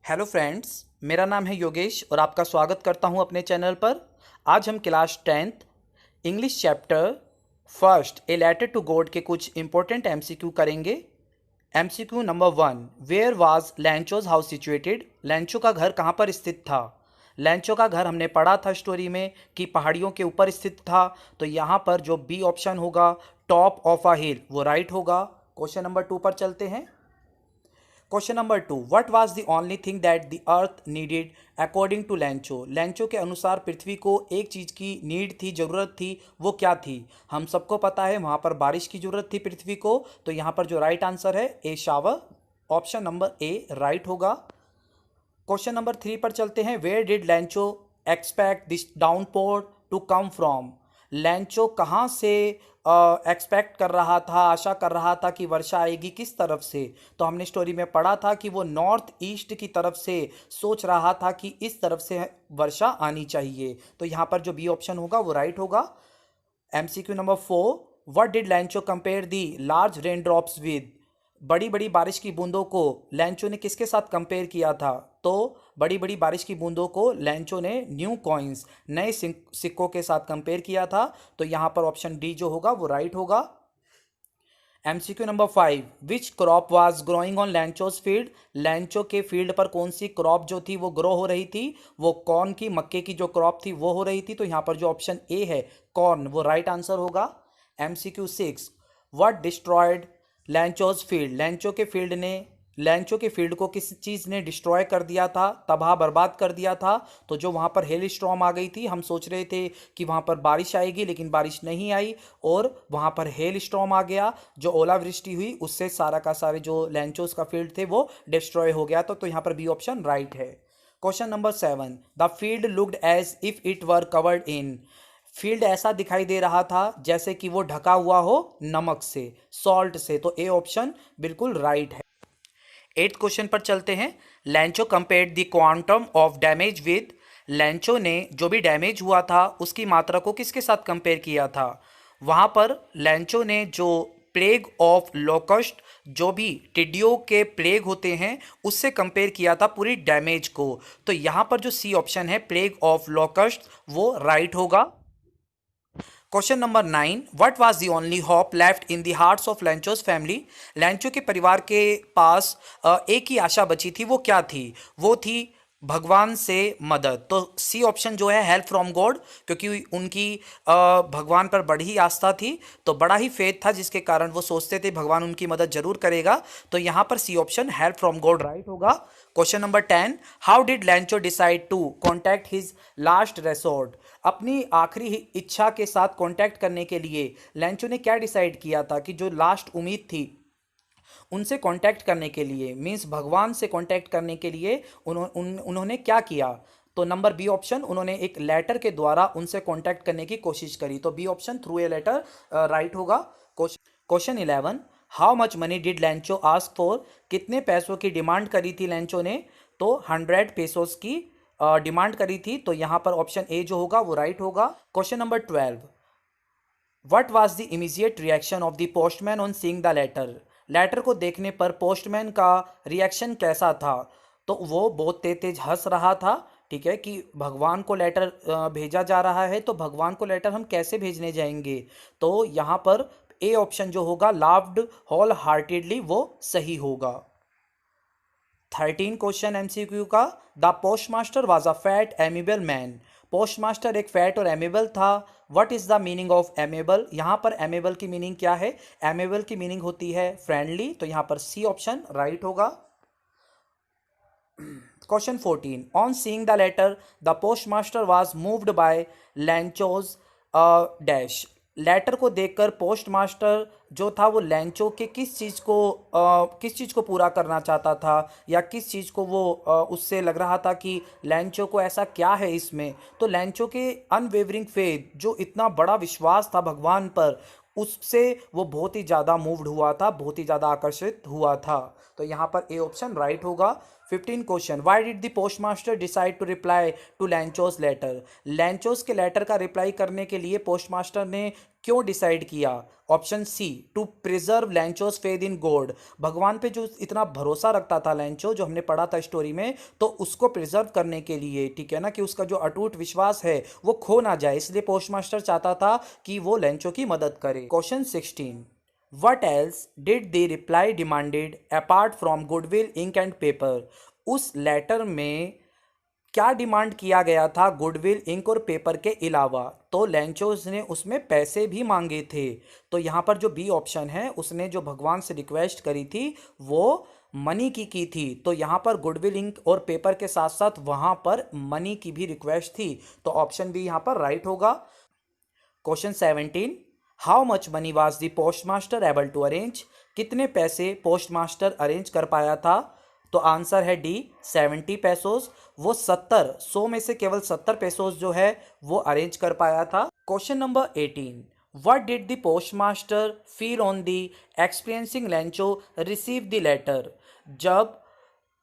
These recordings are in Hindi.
हेलो फ्रेंड्स, मेरा नाम है योगेश और आपका स्वागत करता हूं अपने चैनल पर। आज हम class 10th English chapter first a letter to God के कुछ इंपॉर्टेंट एमसीक्यू करेंगे। MCQ number 1, where was Lencho's house situated? Lencho का घर कहाँ पर स्थित था? लैंचो का घर हमने पढ़ा था स्टोरी में कि पहाड़ियों के ऊपर स्थित था, तो यहाँ पर जो बी ऑप्शन होगा टॉप ऑफ अ हिल वो राइट होगा। क्वेश्चन नंबर 2 पर चलते हैं। Question number 2, what was the only thing that the earth needed according to Lencho? Lencho के अनुसार पृथ्वी को एक चीज़ की नीड थी, ज़रूरत थी, वो क्या थी? हम सबको पता है वहाँ पर बारिश की ज़रूरत थी पृथ्वी को, तो यहाँ पर जो राइट आंसर है A shower, option number A right होगा। क्वेश्चन नंबर 3 पर चलते हैं। Where did Lencho expect this downpour to come from? Lencho कहाँ से एक्सपेक्ट कर रहा था, आशा कर रहा था कि वर्षा आएगी, किस तरफ से? तो हमने स्टोरी में पढ़ा था कि वो नॉर्थ ईस्ट की तरफ से सोच रहा था कि इस तरफ से वर्षा आनी चाहिए, तो यहाँ पर जो बी ऑप्शन होगा वो राइट होगा। MCQ number 4, what did लैंचो compare the large rain drops with? बड़ी बड़ी बारिश की बूंदों को लैंचो ने किसके साथ कंपेयर किया था? तो बड़ी बड़ी बारिश की बूंदों को लैंचो ने न्यू कॉइन्स, नए सिक्कों के साथ कंपेयर किया था, तो यहाँ पर ऑप्शन डी जो होगा वो राइट होगा। MCQ number 5, which crop was growing on Lencho's field? Lencho के फील्ड पर कौन सी क्रॉप जो थी वो ग्रो हो रही थी? वो कॉर्न की, मक्के की जो क्रॉप थी वो हो रही थी, तो यहाँ पर जो ऑप्शन ए है कॉर्न वो राइट आंसर होगा। MCQ 6, what destroyed Lencho's field? Lencho के फील्ड को किस चीज़ ने डिस्ट्रॉय कर दिया था, तबाह बर्बाद कर दिया था? तो जो वहाँ पर हेल स्टॉर्म आ गई थी, हम सोच रहे थे कि वहाँ पर बारिश आएगी लेकिन बारिश नहीं आई और वहाँ पर हेल स्टॉर्म आ गया, जो ओलावृष्टि हुई उससे सारा का सारे जो लैंचोस का फील्ड थे वो डिस्ट्रॉय हो गया, तो यहाँ पर बी ऑप्शन राइट है। Question number 7, the field looked as if it were covered in? Field ऐसा दिखाई दे रहा था जैसे कि वो ढका हुआ हो नमक से, सॉल्ट से, तो ए ऑप्शन बिल्कुल राइट है। 8th क्वेश्चन पर चलते हैं। लैंचो compared the quantum of damage with? लैंचो ने जो भी डैमेज हुआ था उसकी मात्रा को किसके साथ कंपेयर किया था? वहाँ पर लैंचो ने जो प्लेग ऑफ लोकस्ट, जो भी टिड्डियों के प्लेग होते हैं, उससे कंपेयर किया था पूरी डैमेज को, तो यहाँ पर जो सी ऑप्शन है प्लेग ऑफ लोकस्ट वो राइट होगा। Question number 9, what was the only hope left in the hearts of Lencho's family? Lencho के परिवार के पास एक ही आशा बची थी, वो क्या थी? वो थी भगवान से मदद, तो सी ऑप्शन जो है हेल्प फ्रॉम गॉड, क्योंकि उनकी भगवान पर बड़ी ही आस्था थी, तो बड़ा ही फेथ था जिसके कारण वो सोचते थे भगवान उनकी मदद जरूर करेगा, तो यहाँ पर C option help from God right होगा। Question number 10, how did Lencho decide to contact his last resort? अपनी आखिरी इच्छा के साथ कांटेक्ट करने के लिए लैंचो ने क्या डिसाइड किया था कि जो लास्ट उम्मीद थी उनसे कांटेक्ट करने के लिए, मींस भगवान से कांटेक्ट करने के लिए उन्होंने क्या किया? तो नंबर बी ऑप्शन, उन्होंने एक लेटर के द्वारा उनसे कांटेक्ट करने की कोशिश करी, तो B option through a letter right होगा। Question 11, how much money did Lencho ask for? कितने पैसों की डिमांड करी थी लैंचो ने? तो 100 पेसोस की डिमांड करी थी, तो यहाँ पर ऑप्शन ए जो होगा वो राइट होगा। Question number 12, what was the immediate reaction of the postman on seeing the letter? Letter को देखने पर पोस्टमैन का रिएक्शन कैसा था? तो वो बहुत तेज तेज हंस रहा था, ठीक है, कि भगवान को लेटर भेजा जा रहा है, तो भगवान को लेटर हम कैसे भेजने जाएंगे? तो यहाँ पर ए ऑप्शन जो होगा लाफ्ड होल हार्टेडली वो सही होगा। 13 क्वेश्चन एमसीक्यू का, the postmaster was a fat amiable man? Postmaster एक फैट और एमेबल था। What is the meaning of amiable? यहाँ पर एमेबल की मीनिंग क्या है? एमेबल की मीनिंग होती है फ्रेंडली, तो यहाँ पर सी ऑप्शन राइट होगा। Question 14, on seeing the letter the postmaster was moved by Lencho's dash? Letter को देखकर पोस्टमास्टर जो था वो लैंचो के किस चीज़ को पूरा करना चाहता था, या किस चीज़ को वो उससे लग रहा था कि लैंचो को ऐसा क्या है इसमें? तो लैंचो के अनवेवरिंग फेथ, जो इतना बड़ा विश्वास था भगवान पर, उससे वो बहुत ही ज़्यादा मूव्ड हुआ था, बहुत ही ज़्यादा आकर्षित हुआ था, तो यहाँ पर ए ऑप्शन राइट होगा। 15 question, why did the postmaster decide to reply to Lencho's letter? Lencho's के लेटर का रिप्लाई करने के लिए पोस्टमास्टर ने क्यों डिसाइड किया? Option C, to preserve Lencho's faith in God. भगवान पे जो इतना भरोसा रखता था लैंचो, जो हमने पढ़ा था स्टोरी में, तो उसको प्रिजर्व करने के लिए, ठीक है ना, कि उसका जो अटूट विश्वास है वो खो ना जाए, इसलिए पोस्टमास्टर चाहता था कि वो लैंचो की मदद करे। Question 16, What else did the reply demanded apart from goodwill, ink and paper? उस लेटर में क्या डिमांड किया गया था गुडविल, इंक और पेपर के अलावा? तो लैंचोस ने उसमें पैसे भी मांगे थे। तो यहाँ पर जो बी ऑप्शन है, उसने जो भगवान से रिक्वेस्ट करी थी वो मनी की थी। तो यहाँ पर गुडविल, इंक और पेपर के साथ साथ वहाँ पर मनी की भी रिक्वेस्ट थी। तो ऑप्शन बी यहाँ पर राइट होगा। Question 17, how much money was the postmaster able to arrange? कितने पैसे पोस्टमास्टर अरेंज कर पाया था? तो आंसर है डी, 70 पैसोस। वो 100 में से केवल 70 पैसोस जो है वो अरेंज कर पाया था। Question number 18, what did the postmaster feel on the experiencing Lencho receive the letter? जब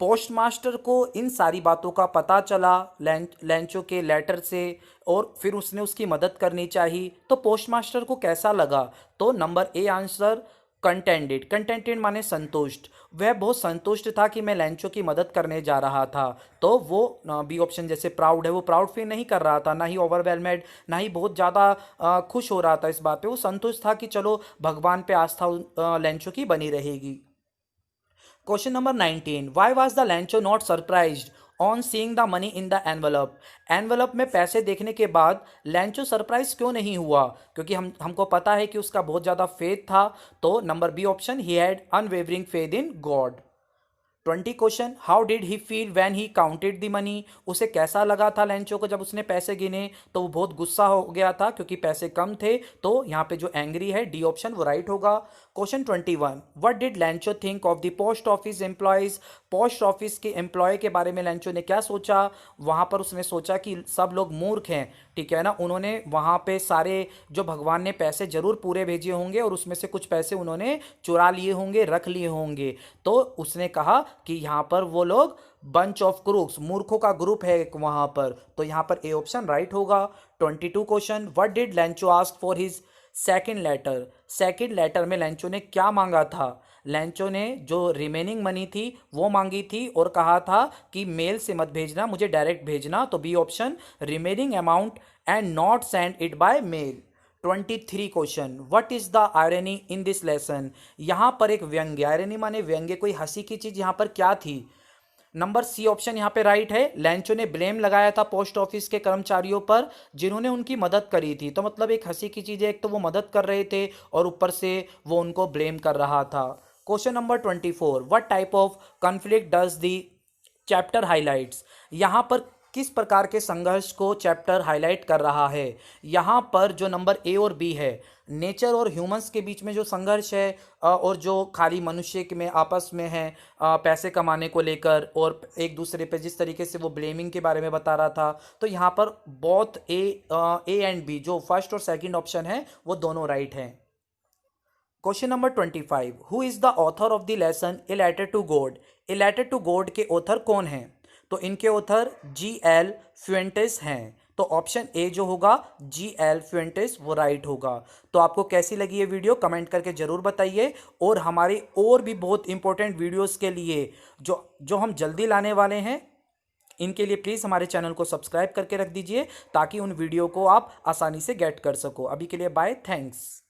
पोस्टमास्टर को इन सारी बातों का पता चला लैंचो के लेटर से, और फिर उसने उसकी मदद करनी चाहिए, तो पोस्टमास्टर को कैसा लगा? तो number A answer, contented. Contented माने संतुष्ट। वह बहुत संतुष्ट था कि मैं लैंचो की मदद करने जा रहा था। तो वो बी ऑप्शन जैसे प्राउड है, वो प्राउड फील नहीं कर रहा था, ना ही ओवरवेलमेड, ना ही बहुत ज़्यादा खुश हो रहा था इस बात पे। वो संतुष्ट था कि चलो भगवान पे आस्था लैंचो की बनी रहेगी। Question number 19, why was the लैंचो not surprised on seeing the money in the envelope? Envelope में पैसे देखने के बाद लैंचो सरप्राइज क्यों नहीं हुआ? क्योंकि हमको पता है कि उसका बहुत ज़्यादा फेथ था। तो number B option, he had unwavering faith in God. 20 question, how did he feel when he counted the money? उसे कैसा लगा था लैंचो को जब उसने पैसे गिने? तो वो बहुत गुस्सा हो गया था क्योंकि पैसे कम थे। तो यहाँ पे जो एंग्री है, डी ऑप्शन वो राइट होगा। Question 21, what did लैंचो think of the post office employees? Post office के एम्प्लॉय के बारे में लैंचो ने क्या सोचा? वहाँ पर उसने सोचा कि सब लोग मूर्ख हैं, ठीक है ना। उन्होंने वहाँ पे सारे जो भगवान ने पैसे जरूर पूरे भेजे होंगे और उसमें से कुछ पैसे उन्होंने चुरा लिए होंगे, रख लिए होंगे। तो उसने कहा कि यहाँ पर वो लोग बंच ऑफ क्रूक्स, मूर्खों का ग्रुप है एक वहाँ पर। तो यहाँ पर ए ऑप्शन राइट होगा। 22 question, what did Lencho ask for his second letter? Second letter में लैंचो ने क्या मांगा था? लैंचो ने जो रिमेनिंग मनी थी वो मांगी थी और कहा था कि मेल से मत भेजना, मुझे डायरेक्ट भेजना। तो B option, remaining amount and not send it by mail. 23 question, what is the irony in this lesson? यहाँ पर एक व्यंग्य, आयरनी माने व्यंग्य, कोई हंसी की चीज यहाँ पर क्या थी? नंबर सी ऑप्शन यहाँ पे राइट है। लैंचो ने ब्लेम लगाया था पोस्ट ऑफिस के कर्मचारियों पर जिन्होंने उनकी मदद करी थी। तो मतलब एक हंसी की चीज है, एक तो वो मदद कर रहे थे और ऊपर से वो उनको ब्लेम कर रहा था। Question number 24, what type of conflict does the chapter highlights? यहाँ पर किस प्रकार के संघर्ष को चैप्टर हाईलाइट कर रहा है? यहाँ पर जो नंबर ए और बी है, नेचर और ह्यूमंस के बीच में जो संघर्ष है, और जो खाली मनुष्य के में आपस में है पैसे कमाने को लेकर, और एक दूसरे पे जिस तरीके से वो ब्लेमिंग के बारे में बता रहा था। तो यहाँ पर बोथ ए एंड बी, जो फर्स्ट और सेकंड ऑप्शन है, वो दोनों राइट हैं। Question number 25, who is the author of the lesson A letter to God? A letter to God के ऑथर कौन हैं? तो इनके ऑथर जी.एल. फ्यूएंटेस हैं। तो ऑप्शन ए जो होगा, जी.एल. फ्यूएंटेस, वो राइट होगा। तो आपको कैसी लगी ये वीडियो कमेंट करके जरूर बताइए। और हमारी और भी बहुत इंपॉर्टेंट वीडियोस के लिए जो हम जल्दी लाने वाले हैं, इनके लिए प्लीज़ हमारे चैनल को सब्सक्राइब करके रख दीजिए ताकि उन वीडियो को आप आसानी से गेट कर सको। अभी के लिए बाय, थैंक्स।